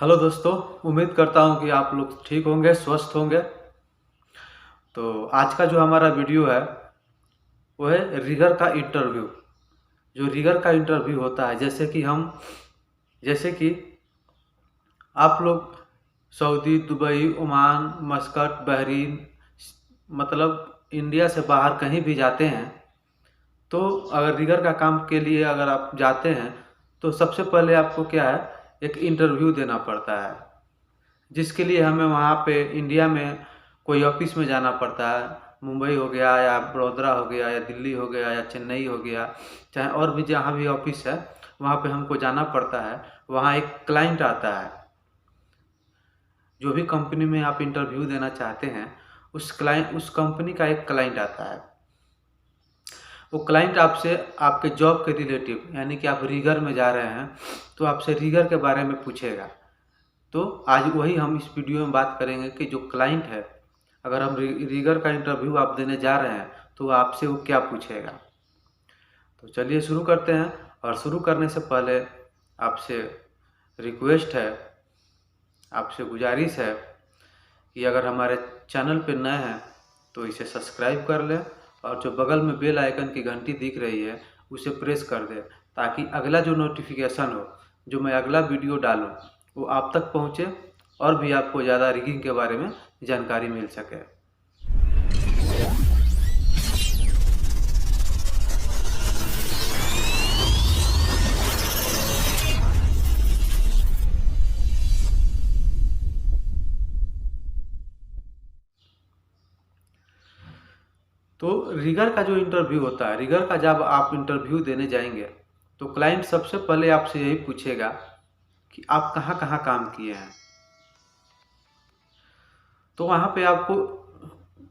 Hello दोस्तों। उम्मीद करता हूँ कि आप लोग ठीक होंगे, स्वस्थ होंगे। तो आज का जो हमारा वीडियो है वो है रिगर का इंटरव्यू। जो रिगर का इंटरव्यू होता है, जैसे कि आप लोग Saudi, Dubai, Oman, Muscat, Bahrain, मतलब इंडिया से बाहर कहीं भी जाते हैं तो अगर रिगर का काम के लिए अगर आप जाते हैं तो सबसे पहले आपको क्या है, एक इंटरव्यू देना पड़ता है, जिसके लिए हमें वहाँ पे इंडिया में कोई ऑफिस में जाना पड़ता है। मुंबई हो गया या बड़ौदा हो गया या दिल्ली हो गया या चेन्नई हो गया, चाहे और भी जहाँ भी ऑफिस है वहाँ पे हमको जाना पड़ता है। वहाँ एक क्लाइंट आता है। जो भी कंपनी में आप इंटरव्यू देना चाहते हैं उस कंपनी का एक क्लाइंट आता है। वो क्लाइंट आपसे आपके जॉब के रिलेटिव, यानी कि आप रीगर में जा रहे हैं तो आपसे रीगर के बारे में पूछेगा। तो आज वही हम इस वीडियो में बात करेंगे कि जो क्लाइंट है, अगर हम रीगर का इंटरव्यू आप देने जा रहे हैं तो आपसे वो क्या पूछेगा। तो चलिए शुरू करते हैं। और शुरू करने से पहले आपसे रिक्वेस्ट है, आपसे गुजारिश है कि अगर हमारे चैनल पर नए हैं तो इसे सब्सक्राइब कर लें और जो बगल में बेल आइकन की घंटी दिख रही है उसे प्रेस कर दें, ताकि अगला जो नोटिफिकेशन हो, जो मैं अगला वीडियो डालूं, वो आप तक पहुंचे और भी आपको ज़्यादा रिगिंग के बारे में जानकारी मिल सके। तो रिगर का जो इंटरव्यू होता है, रिगर का जब आप इंटरव्यू देने जाएंगे तो क्लाइंट सबसे पहले आपसे यही पूछेगा कि आप कहाँ कहाँ काम किए हैं। तो वहाँ पे आपको,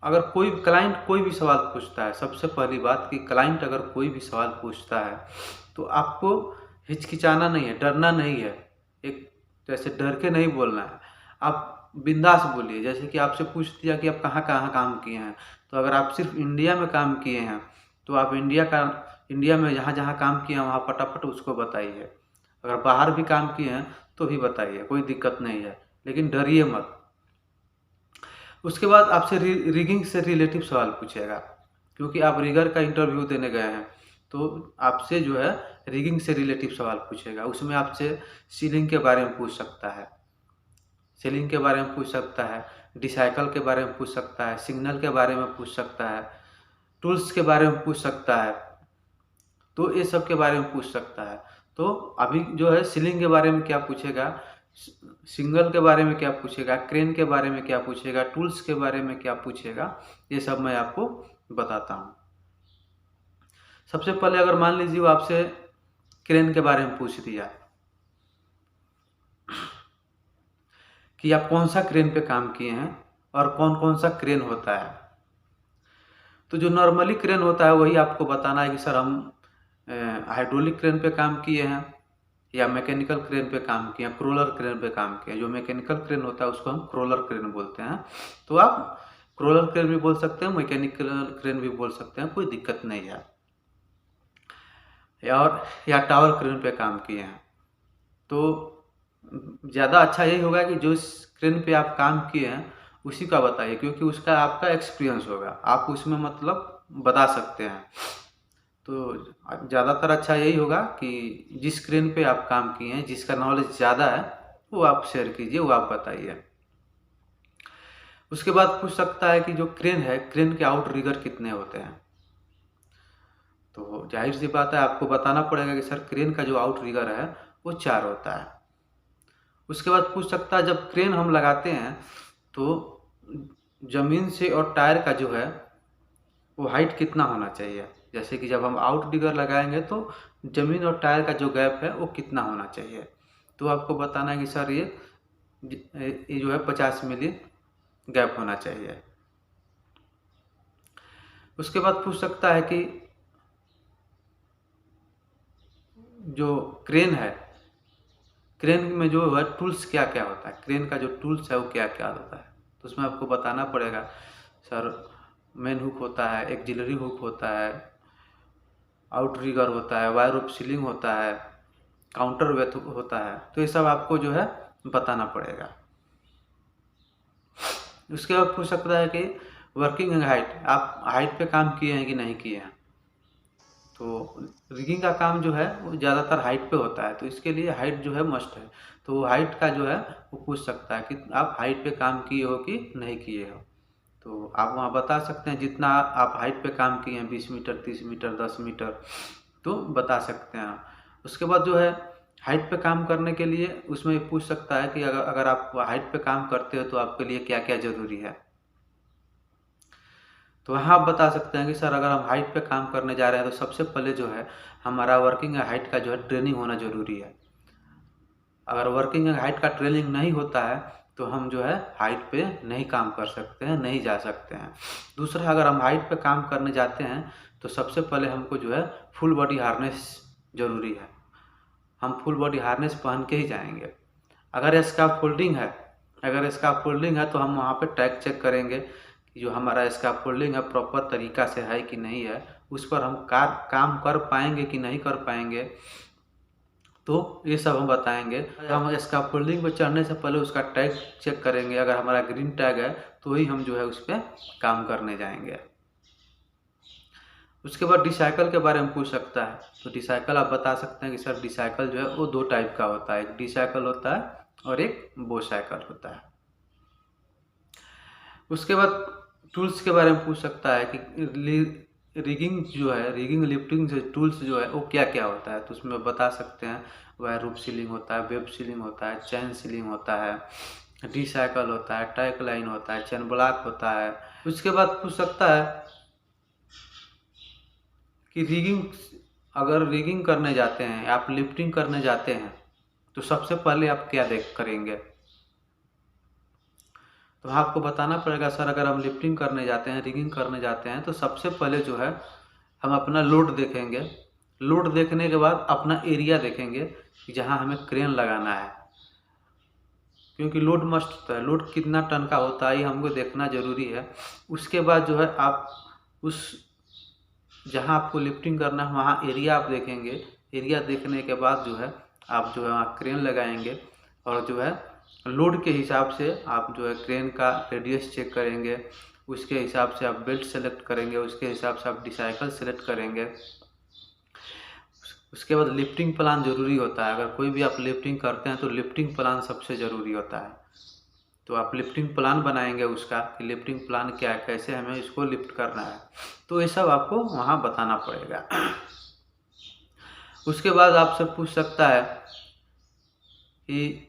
अगर कोई क्लाइंट कोई भी सवाल पूछता है, सबसे पहली बात कि क्लाइंट अगर कोई भी सवाल पूछता है तो आपको हिचकिचाना नहीं है, डरना नहीं है। एक जैसे डर के नहीं बोलना है, आप बिंदास बोलिए। जैसे कि आपसे पूछ दिया कि आप कहाँ कहाँ काम किए हैं, तो अगर आप सिर्फ इंडिया में काम किए हैं तो आप इंडिया में जहाँ जहाँ काम किए हैं वहाँ फटाफट उसको बताइए। अगर बाहर भी काम किए हैं तो भी बताइए, कोई दिक्कत नहीं है, लेकिन डरिए मत। उसके बाद आपसे रिगिंग से रिलेटिव सवाल पूछेगा, क्योंकि आप रिगर का इंटरव्यू देने गए हैं तो आपसे जो है रिगिंग से रिलेटिव सवाल पूछेगा। उसमें आपसे सीलिंग के बारे में पूछ सकता है, सीलिंग के बारे में पूछ सकता है, डिसाइकल के बारे में पूछ सकता है, सिग्नल के बारे में पूछ सकता है, टूल्स के बारे में पूछ सकता है। तो ये सब के बारे में पूछ सकता है। तो अभी जो है सीलिंग के बारे में क्या पूछेगा, सिंगल के बारे में क्या पूछेगा, क्रेन के बारे में क्या पूछेगा, टूल्स के बारे में क्या पूछेगा, ये सब मैं आपको बताता हूँ। सबसे पहले अगर मान लीजिए वो आपसे क्रेन के बारे में पूछ दिया कि आप कौन सा क्रेन पे काम किए हैं और कौन कौन सा क्रेन होता है। तो जो नॉर्मली क्रेन होता है वही आपको बताना है कि सर हम हाइड्रोलिक क्रेन पे काम किए हैं या मैकेनिकल क्रेन पे काम किए हैं, क्रोलर क्रेन पे काम किए हैं। जो मैकेनिकल क्रेन होता है उसको हम क्रोलर क्रेन बोलते हैं। तो आप क्रोलर क्रेन भी बोल सकते हैं, मैकेनिकल क्रेन भी बोल सकते हैं, कोई दिक्कत नहीं है। या टावर क्रेन पे काम किए हैं तो ज़्यादा अच्छा यही होगा कि जो क्रेन पे आप काम किए हैं उसी का बताइए, क्योंकि उसका आपका एक्सपीरियंस होगा, आप उसमें मतलब बता सकते हैं। तो ज़्यादातर अच्छा यही होगा कि जिस क्रेन पे आप काम किए हैं, जिसका नॉलेज ज़्यादा है, वो आप शेयर कीजिए, वो आप बताइए। उसके बाद पूछ सकता है कि जो क्रेन है, क्रेन के आउट रिगर कितने होते हैं। तो जाहिर सी बात है आपको बताना पड़ेगा कि सर क्रेन का जो आउट रिगर है वो 4 होता है। उसके बाद पूछ सकता है जब क्रेन हम लगाते हैं तो ज़मीन से और टायर का जो है वो हाइट कितना होना चाहिए। जैसे कि जब हम आउट रिगर लगाएंगे तो ज़मीन और टायर का जो गैप है वो कितना होना चाहिए। तो आपको बताना है कि सर ये जो है 50 मिली गैप होना चाहिए। उसके बाद पूछ सकता है कि जो क्रेन है, क्रेन में जो है टूल्स क्या क्या होता है, क्रेन का जो टूल्स है वो क्या क्या होता है। तो उसमें आपको बताना पड़ेगा सर मेन हुक होता है, एक्सिलरी हुक होता है, आउट रिगर होता है, वायर ऑफ सीलिंग होता है, काउंटर वेथ होता है। तो ये सब आपको जो है बताना पड़ेगा। उसके बाद पूछ सकता है कि वर्किंग हाइट, आप हाइट पे काम किए हैं कि नहीं किए हैं। तो रिगिंग का काम जो है वो ज़्यादातर हाइट पे होता है, तो इसके लिए हाइट जो है मस्ट है। तो हाइट का जो है वो पूछ सकता है कि आप हाइट पे काम किए हो कि नहीं किए हो। तो आप वहाँ बता सकते हैं जितना आप हाइट पे काम किए हैं, 20 मीटर, 30 मीटर, 10 मीटर, तो बता सकते हैं। उसके बाद जो है हाइट पे काम करने के लिए उसमें पूछ सकता है कि अगर अगर आप हाइट पे काम करते हो तो आपके लिए क्या क्या ज़रूरी है। तो वहाँ आप बता सकते हैं कि सर अगर हम हाइट पे काम करने जा रहे हैं तो सबसे पहले जो है हमारा वर्किंग हाइट का जो है ट्रेनिंग होना ज़रूरी है। अगर वर्किंग हाइट का ट्रेनिंग नहीं होता है तो हम जो है हाइट पे नहीं काम कर सकते हैं, नहीं जा सकते हैं। दूसरा, अगर हम हाइट पे काम करने जाते हैं तो सबसे पहले हमको जो है फुल बॉडी हार्नेस ज़रूरी है। हम फुल बॉडी हार्नेस पहन के ही जाएंगे। अगर स्कार्फ फोल्डिंग है तो हम वहाँ पे टैग चेक करेंगे कि जो हमारा स्कार्फ फोल्डिंग है प्रॉपर तरीका से है कि नहीं है, उस पर हम काम कर पाएंगे कि नहीं कर पाएंगे, तो ये सब हम बताएंगे। हम स्कार्फोल्डिंग पे चढ़ने से पहले उसका टैग चेक करेंगे। अगर हमारा ग्रीन टैग है तो ही हम जो है उस पर काम करने जाएंगे। उसके बाद डिसाइकिल के बारे में पूछ सकता है। तो डिसाइकिल आप बता सकते हैं कि सर डिसाइकिल जो है वो 2 टाइप का होता है, एक डिसाइकिल होता है और एक बो साइकिल होता है। उसके बाद टूल्स के बारे में पूछ सकता है कि रिगिंग जो है, रिगिंग लिफ्टिंग से टूल्स जो है वो क्या क्या होता है। तो उसमें बता सकते हैं वह रूप सीलिंग होता है, वेब सीलिंग होता है, चैन सीलिंग होता है, डिसाइकिल होता है, टैग लाइन होता है, चैन ब्लॉक होता है। उसके बाद पूछ सकता है कि अगर रिगिंग करने जाते हैं, आप लिफ्टिंग करने जाते हैं तो सबसे पहले आप क्या करेंगे। तो आपको बताना पड़ेगा सर अगर हम लिफ्टिंग करने जाते हैं, रिगिंग करने जाते हैं तो सबसे पहले जो है हम अपना लोड देखेंगे। लोड देखने के बाद अपना एरिया देखेंगे कि जहाँ हमें क्रेन लगाना है, क्योंकि लोड मस्ट होता है। लोड कितना टन का होता है ये हमको देखना ज़रूरी है। उसके बाद जो है आप उस जहाँ आपको लिफ्टिंग करना है वहाँ एरिया आप देखेंगे। एरिया देखने के बाद जो है आप जो है वहाँ क्रेन लगाएंगे और जो है लोड के हिसाब से आप जो है क्रेन का रेडियस चेक करेंगे। उसके हिसाब से आप बेल्ट सेलेक्ट करेंगे, उसके हिसाब से आप डिसाइकिल सेलेक्ट करेंगे। उसके बाद लिफ्टिंग प्लान ज़रूरी होता है। अगर कोई भी आप लिफ्टिंग करते हैं तो लिफ्टिंग प्लान सबसे ज़रूरी होता है। तो आप लिफ्टिंग प्लान बनाएंगे उसका कि लिफ्टिंग प्लान क्या है, कैसे हमें इसको लिफ्ट करना है, तो ये सब आपको वहाँ बताना पड़ेगा। उसके बाद आपसे पूछ सकता है कि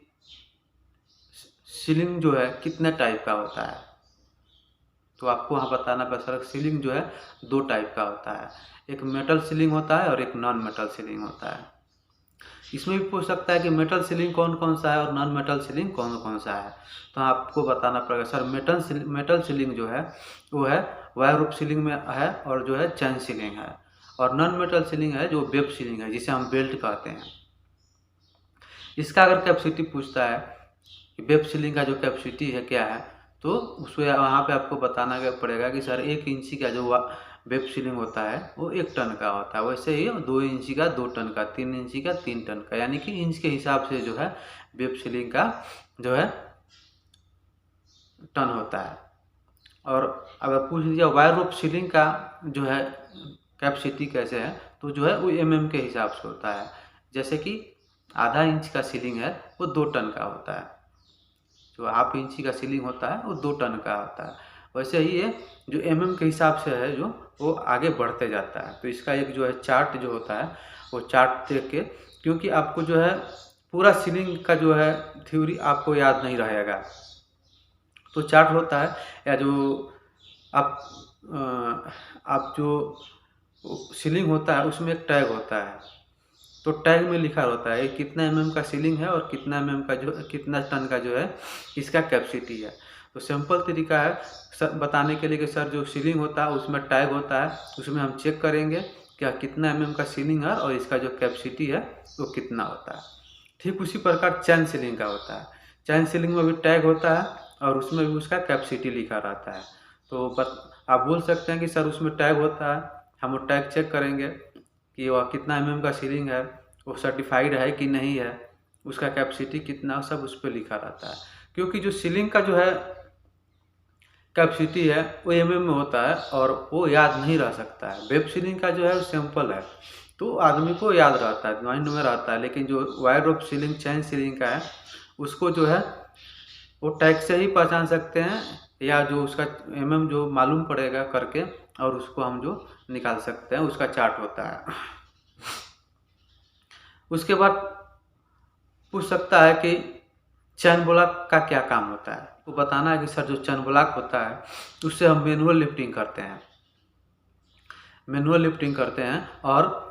सीलिंग जो है कितने टाइप का होता है। तो आपको वहाँ बताना पड़ेगा सीलिंग जो है 2 टाइप का होता है, एक मेटल सीलिंग होता है और एक नॉन मेटल सीलिंग होता है। इसमें भी पूछ सकता है कि मेटल सीलिंग कौन कौन सा है और नॉन मेटल सीलिंग कौन कौन सा है। तो आपको बताना पड़ेगा सर मेटल सीलिंग जो है वो है वायर रूप सीलिंग में है और जो है चैन सीलिंग है, और नॉन मेटल सीलिंग है जो वेब सीलिंग है जिसे हम बेल्ट कहते हैं। इसका अगर कैपेसिटी पूछता है कि वेब सीलिंग का जो कैपेसिटी है क्या है, तो उसमें वहाँ पे आपको बताना पड़ेगा कि सर 1 इंची का जो वेब सीलिंग होता है वो 1 टन का होता है। वैसे ही 2 इंची का 2 टन का, 3 इंची का 3 टन का, यानी कि इंच के हिसाब से जो है वेब सीलिंग का जो है टन होता है। और अगर पूछ लीजिए वायर रूप सीलिंग का जो है कैपेसिटी कैसे है, तो जो है वो mm के हिसाब से होता है। जैसे कि आधा इंच का सीलिंग है वो 2 टन का होता है, जो हाफ इंची का सीलिंग होता है वो 2 टन का होता है। वैसे ही ये जो mm के हिसाब से है जो वो आगे बढ़ते जाता है। तो इसका एक जो है चार्ट जो होता है वो चार्ट देख के, क्योंकि आपको जो है पूरा सीलिंग का जो है थ्योरी आपको याद नहीं रहेगा, तो चार्ट होता है या जो आप जो सीलिंग होता है उसमें एक टैग होता है। तो टैग में लिखा होता है कितना mm का सीलिंग है और कितना mm का जो कितना टन का जो है इसका कैपेसिटी है। तो सिंपल तरीका है सर बताने के लिए कि सर जो सीलिंग होता है उसमें टैग होता है, उसमें हम चेक करेंगे क्या कितना mm का सीलिंग है और इसका जो कैपेसिटी है वो कितना होता है। ठीक उसी प्रकार चैन सीलिंग का होता है। चैन सीलिंग में भी टैग होता है और उसमें भी उसका कैपेसिटी लिखा रहता है। तो आप बोल सकते हैं कि सर उसमें टैग होता है, हम वो टैग चेक करेंगे कि वह कितना mm का सीलिंग है, वो सर्टिफाइड है कि नहीं है, उसका कैपेसिटी कितना, सब उस पर लिखा रहता है। क्योंकि जो सीलिंग का जो है कैपेसिटी है वो mm में होता है और वो याद नहीं रह सकता है। वेब सीलिंग का जो है वो सिंपल है, तो आदमी को याद रहता है, माइंड में रहता है। लेकिन जो वायर रोप सीलिंग, चैन सीलिंग का है, उसको जो है वो टैग से ही पहचान सकते हैं, या जो उसका mm जो मालूम पड़ेगा करके, और उसको हम जो निकाल सकते हैं, उसका चार्ट होता है। उसके बाद पूछ सकता है कि चैन ब्लॉक का क्या काम होता है। वो बताना है कि सर जो चैन ब्लॉक होता है उससे हम मैनुअल लिफ्टिंग करते हैं, और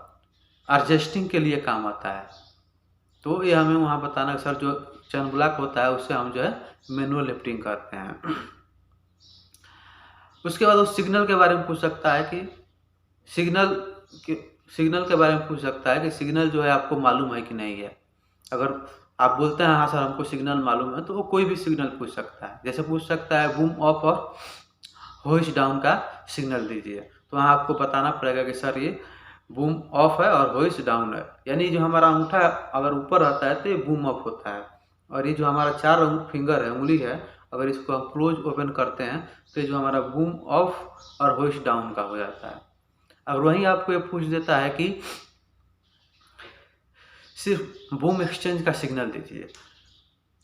एडजस्टिंग के लिए काम आता है। तो ये हमें वहाँ बताना है सर जो चैन ब्लॉक होता है उससे हम जो है मैनुअल लिफ्टिंग करते हैं। उसके बाद वो सिग्नल के बारे में पूछ सकता है कि सिग्नल के बारे में पूछ सकता है कि सिग्नल जो है आपको मालूम है कि नहीं है। अगर आप बोलते हैं हाँ सर हमको सिग्नल मालूम है, तो वो कोई भी सिग्नल पूछ सकता है। जैसे पूछ सकता है बूम ऑफ और होइस्ट डाउन का सिग्नल दीजिए, तो वहाँ आपको बताना पड़ेगा कि सर ये बूम ऑफ है और होइस्ट डाउन है। यानी जो हमारा अंगूठा अगर ऊपर रहता है तो ये बूम ऑफ होता है, और ये जो हमारा 4 फिंगर है, उंगली है, अगर इसको हम क्लोज ओपन करते हैं तो जो हमारा बूम ऑफ और होइस्ट डाउन का हो जाता है। अगर वहीं आपको ये पूछ देता है कि सिर्फ बूम एक्सचेंज का सिग्नल दीजिए,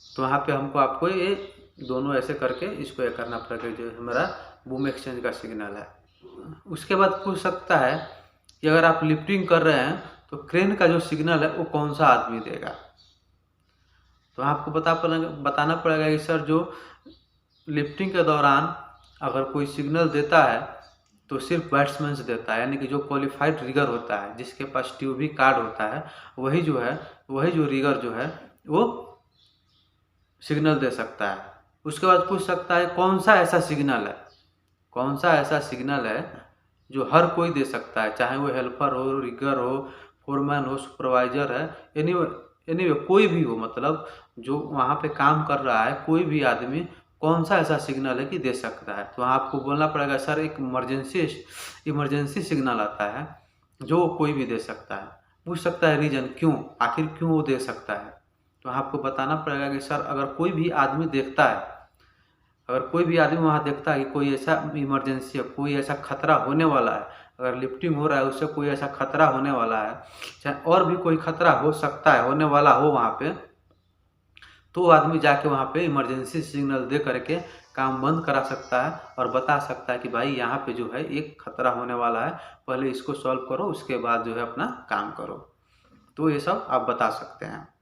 तो वहाँ पे आपको ये दोनों ऐसे करके इसको ये करना पड़ेगा जो हमारा बूम एक्सचेंज का सिग्नल है। उसके बाद पूछ सकता है कि अगर आप लिफ्टिंग कर रहे हैं तो क्रेन का जो सिग्नल है वो कौन सा आदमी देगा। तो आपको बताना पड़ेगा कि सर जो लिफ्टिंग के दौरान अगर कोई सिग्नल देता है तो सिर्फ बैट्समैन से देता है, यानी कि जो क्वालिफाइड रिगर होता है, जिसके पास ट्यूबी कार्ड होता है, वही जो रिगर जो है वो सिग्नल दे सकता है। उसके बाद पूछ सकता है कौन सा ऐसा सिग्नल है जो हर कोई दे सकता है, चाहे वो हेल्पर हो, रिगर हो, फोरमैन हो, सुपरवाइजर है, एनीवे कोई भी हो, मतलब जो वहाँ पे काम कर रहा है कोई भी आदमी कौन सा ऐसा सिग्नल है कि दे सकता है। तो वहाँ आपको बोलना पड़ेगा सर एक इमरजेंसी सिग्नल आता है जो कोई भी दे सकता है। पूछ सकता है रीजन, क्यों, आखिर क्यों वो दे सकता है। तो आपको बताना पड़ेगा कि सर अगर कोई भी आदमी वहाँ देखता है कि कोई ऐसा इमरजेंसी है, कोई ऐसा खतरा होने वाला है, अगर लिफ्टिंग हो रहा है उससे कोई ऐसा खतरा होने वाला है, चाहे और भी कोई खतरा हो सकता है, होने वाला हो वहाँ पे, तो वो आदमी जाके वहाँ पे इमरजेंसी सिग्नल दे करके काम बंद करा सकता है और बता सकता है कि भाई यहाँ पे जो है एक खतरा होने वाला है, पहले इसको सॉल्व करो, उसके बाद जो है अपना काम करो। तो ये सब आप बता सकते हैं।